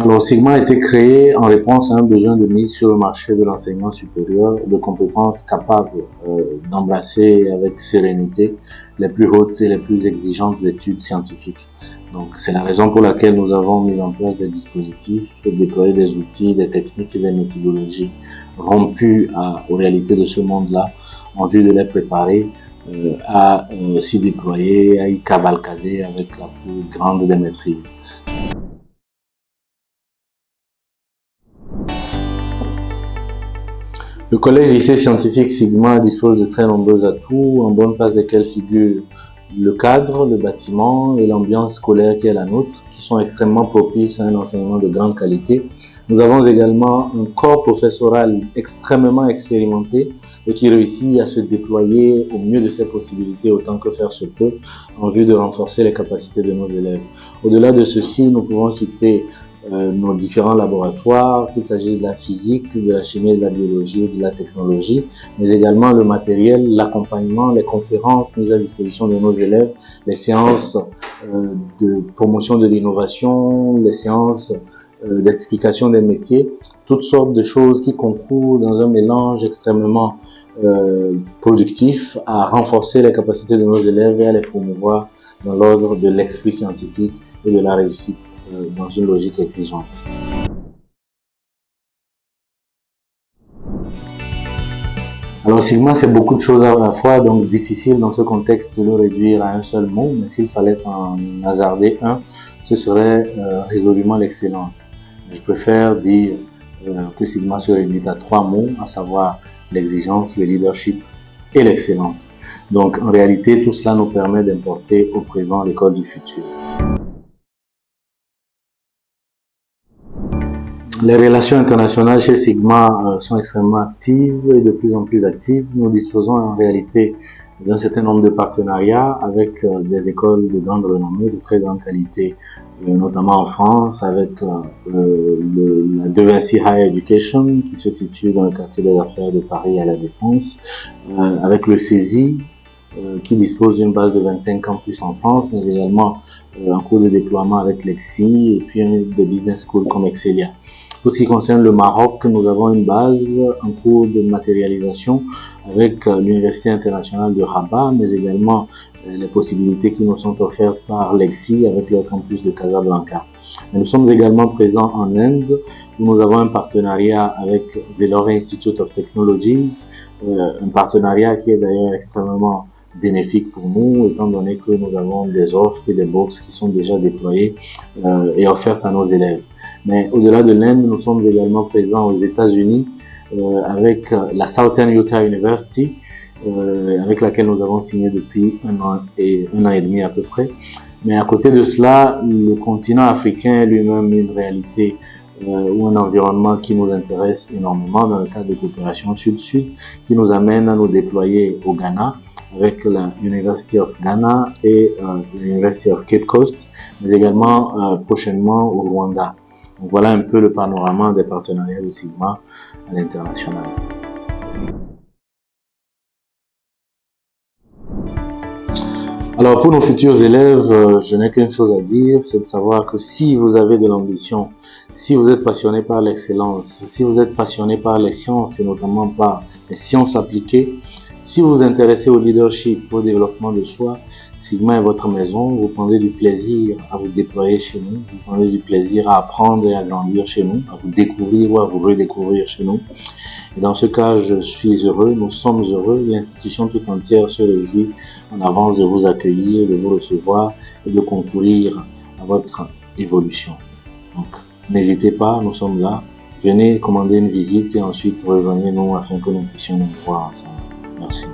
Alors, Sigma a été créé en réponse à un besoin de mise sur le marché de l'enseignement supérieur de compétences capables d'embrasser avec sérénité les plus hautes et les plus exigeantes études scientifiques. Donc, c'est la raison pour laquelle nous avons mis en place des dispositifs, déployé des outils, des techniques et des méthodologies rompues aux réalités de ce monde-là, en vue de les préparer à s'y déployer, à y cavalcader avec la plus grande des maîtrises. Le collège lycée scientifique Sigma dispose de très nombreux atouts, en bonne place desquels figurent le cadre, le bâtiment et l'ambiance scolaire qui est la nôtre, qui sont extrêmement propices à un enseignement de grande qualité. Nous avons également un corps professoral extrêmement expérimenté et qui réussit à se déployer au mieux de ses possibilités autant que faire se peut en vue de renforcer les capacités de nos élèves. Au-delà de ceci, nous pouvons citer nos différents laboratoires, qu'il s'agisse de la physique, de la chimie, de la biologie ou de la technologie, mais également le matériel, l'accompagnement, les conférences mises à disposition de nos élèves, les séances de promotion de l'innovation, les séances d'explication des métiers, toutes sortes de choses qui concourent dans un mélange extrêmement productif à renforcer les capacités de nos élèves et à les promouvoir dans l'ordre de l'esprit scientifique et de la réussite dans une logique exigeante. Alors Sigma, c'est beaucoup de choses à la fois, donc difficile dans ce contexte de le réduire à un seul mot, mais s'il fallait en hasarder un, ce serait résolument l'excellence. Je préfère dire que Sigma se réduit à 3 mots, à savoir l'exigence, le leadership et l'excellence. Donc en réalité, tout cela nous permet d'importer au présent l'école du futur. Les relations internationales chez Sigma sont extrêmement actives et de plus en plus actives. Nous disposons en réalité d'un certain nombre de partenariats avec des écoles de grande renommée, de très grande qualité, notamment en France, avec la De Vinci Higher Education qui se situe dans le quartier des affaires de Paris à la Défense, avec le CESI qui dispose d'une base de 25 campus en France, mais également en cours de déploiement avec l'EXI et puis des business schools comme Excelia. Pour ce qui concerne le Maroc, nous avons une base en cours de matérialisation avec l'Université internationale de Rabat, mais également les possibilités qui nous sont offertes par l'EXI avec leur campus de Casablanca. Nous sommes également présents en Inde, où nous avons un partenariat avec Vellore Institute of Technologies, un partenariat qui est d'ailleurs extrêmement bénéfique pour nous, étant donné que nous avons des offres et des bourses qui sont déjà déployées et offertes à nos élèves. Mais au-delà de l'Inde, nous sommes également présents aux États-Unis avec la Southern Utah University, avec laquelle nous avons signé depuis un an et demi à peu près. Mais à côté de cela, le continent africain est lui-même une réalité ou un environnement qui nous intéresse énormément dans le cadre de coopération Sud-Sud, qui nous amène à nous déployer au Ghana avec la University of Ghana et l'University of Cape Coast, mais également prochainement au Rwanda. Donc voilà un peu le panorama des partenariats de Sigma à l'international. Alors pour nos futurs élèves, je n'ai qu'une chose à dire, c'est de savoir que si vous avez de l'ambition, si vous êtes passionné par l'excellence, si vous êtes passionné par les sciences et notamment par les sciences appliquées, si vous vous intéressez au leadership, au développement de soi, Sigma est votre maison. Vous prendrez du plaisir à vous déployer chez nous, vous prendrez du plaisir à apprendre et à grandir chez nous, à vous découvrir ou à vous redécouvrir chez nous. Et dans ce cas, je suis heureux, nous sommes heureux, l'institution tout entière se réjouit en avance de vous accueillir, de vous recevoir et de concourir à votre évolution. Donc, n'hésitez pas, nous sommes là. Venez commander une visite et ensuite rejoignez-nous afin que nous puissions nous voir ensemble. Merci.